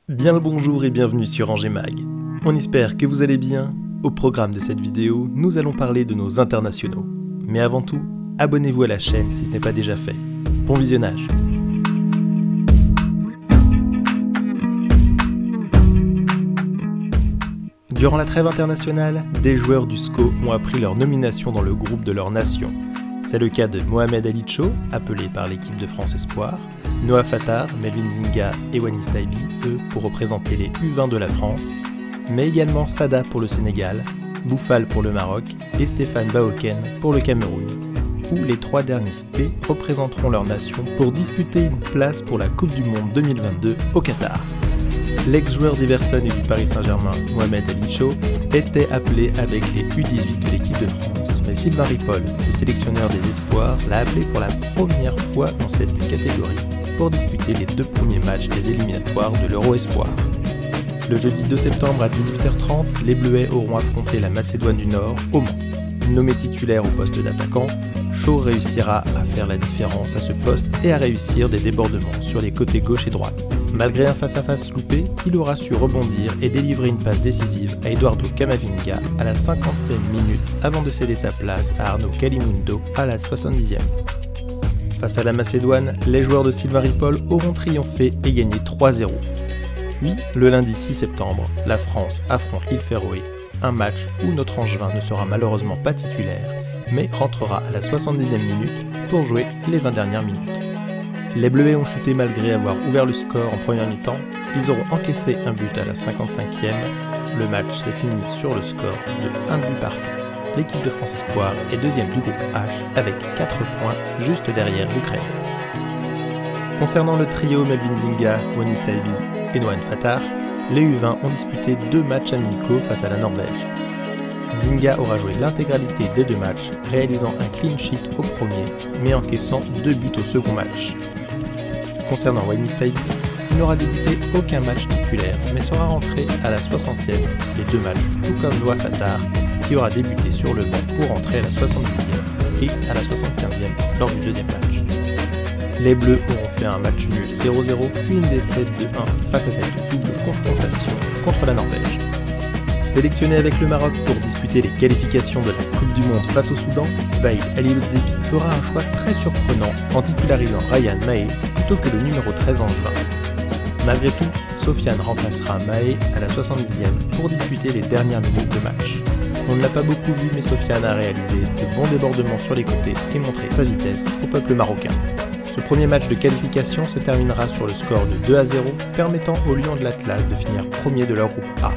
Bien le bonjour et bienvenue sur Angers Mag. On espère que vous allez bien. Au programme de cette vidéo, nous allons parler de nos internationaux. Mais avant tout, abonnez-vous à la chaîne si ce n'est pas déjà fait. Bon visionnage. Durant la trêve internationale, des joueurs du SCO ont appris leur nomination dans le groupe de leur nation. C'est le cas de Mohamed Ali Cho, appelé par l'équipe de France Espoir, Noah Fattar, Melvin Zinga et Wanis Taibi, eux, pour représenter les U20 de la France, mais également Sada pour le Sénégal, Bouffal pour le Maroc et Stéphane Bahoken pour le Cameroun, où les trois derniers SP représenteront leur nation pour disputer une place pour la Coupe du Monde 2022 au Qatar. L'ex-joueur d'Everton et du Paris Saint-Germain, Mohamed Ali Cho, était appelé avec les U18 de l'équipe de France, mais Sylvain Ripoll, le sélectionneur des espoirs, l'a appelé pour la première fois dans cette catégorie pour disputer les deux premiers matchs des éliminatoires de l'Euro Espoir. Le jeudi 2 septembre à 18h30, les Bleuets auront affronté la Macédoine du Nord au Mans. Nommé titulaire au poste d'attaquant, Cho réussira à faire la différence à ce poste et à réussir des débordements sur les côtés gauche et droite. Malgré un face-à-face loupé, il aura su rebondir et délivrer une passe décisive à Eduardo Camavinga à la 50e minute avant de céder sa place à Arnaud Kalimundo à la 70e. Face à la Macédoine, les joueurs de Sylvain Ripoll auront triomphé et gagné 3-0. Puis, le lundi 6 septembre, la France affronte l'île Féroé, un match où notre Angevin ne sera malheureusement pas titulaire, mais rentrera à la 70e minute pour jouer les 20 dernières minutes. Les Bleuets ont chuté malgré avoir ouvert le score en première mi-temps, ils auront encaissé un but à la 55e, le match s'est fini sur le score de 1 but partout. L'équipe de France Espoir est deuxième du groupe H avec 4 points juste derrière l'Ukraine. Concernant le trio Melvin Zinga, Wanis Taibi et Noah Fattar, les U20 ont disputé 2 matchs amicaux face à la Norvège. Zinga aura joué l'intégralité des 2 matchs, réalisant un clean sheet au premier, mais encaissant 2 buts au second match. Concernant Wanis Taibi, il n'aura débuté aucun match titulaire, mais sera rentré à la 60e des 2 matchs, tout comme Noah Fattar, qui aura débuté sur le banc pour entrer à la 70e et à la 75e lors du deuxième match. Les Bleus auront fait un match nul 0-0 puis une défaite de 1 face à cette double confrontation contre la Norvège. Sélectionné avec le Maroc pour disputer les qualifications de la Coupe du Monde face au Soudan, Wael Halilhodžić fera un choix très surprenant en titularisant Ryan Mahé plutôt que le numéro 13 angevin. Malgré tout, Sofiane remplacera Mahé à la 70e pour disputer les dernières minutes de match. On ne l'a pas beaucoup vu, mais Sofiane a réalisé de bons débordements sur les côtés et montré sa vitesse au peuple marocain. Ce premier match de qualification se terminera sur le score de 2-0, permettant aux Lions de l'Atlas de finir premier de leur groupe A.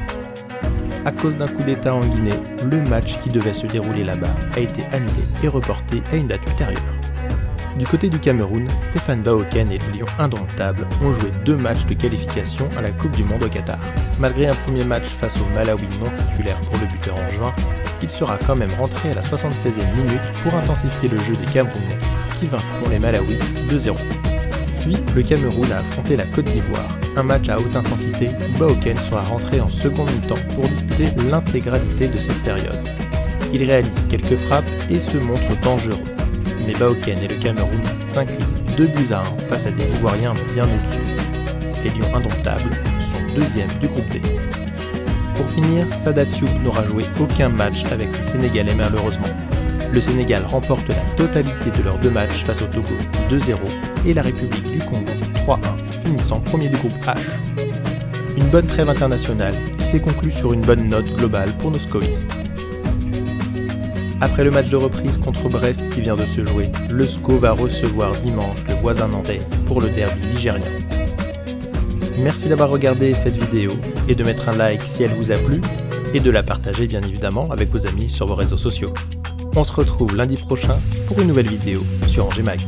À cause d'un coup d'état en Guinée, le match qui devait se dérouler là-bas a été annulé et reporté à une date ultérieure. Du côté du Cameroun, Stéphane Bahoken et les Lions indomptables ont joué 2 matchs de qualification à la Coupe du Monde au Qatar. Malgré un premier match face au Malawi non titulaire pour le buteur angevin, il sera quand même rentré à la 76e minute pour intensifier le jeu des Camerounais, qui vaincront les Malawi 2-0. Puis, le Cameroun a affronté la Côte d'Ivoire, un match à haute intensité où Bahoken sera rentré en seconde mi-temps pour disputer l'intégralité de cette période. Il réalise quelques frappes et se montre dangereux. Mais Bahoken et le Cameroun s'inclinent 2-1 face à des Ivoiriens bien au-dessus. Les Lions indomptables sont deuxièmes du groupe D. Pour finir, Sada Thioub n'aura joué aucun match avec les Sénégalais malheureusement. Le Sénégal remporte la totalité de leurs 2 matchs face au Togo 2-0 et la République du Congo 3-1, finissant premier du groupe H. Une bonne trêve internationale qui s'est conclue sur une bonne note globale pour nos scoïstes. Après le match de reprise contre Brest qui vient de se jouer, le SCO va recevoir dimanche le voisin nantais pour le derby ligérien. Merci d'avoir regardé cette vidéo et de mettre un like si elle vous a plu et de la partager bien évidemment avec vos amis sur vos réseaux sociaux. On se retrouve lundi prochain pour une nouvelle vidéo sur Angers Mag.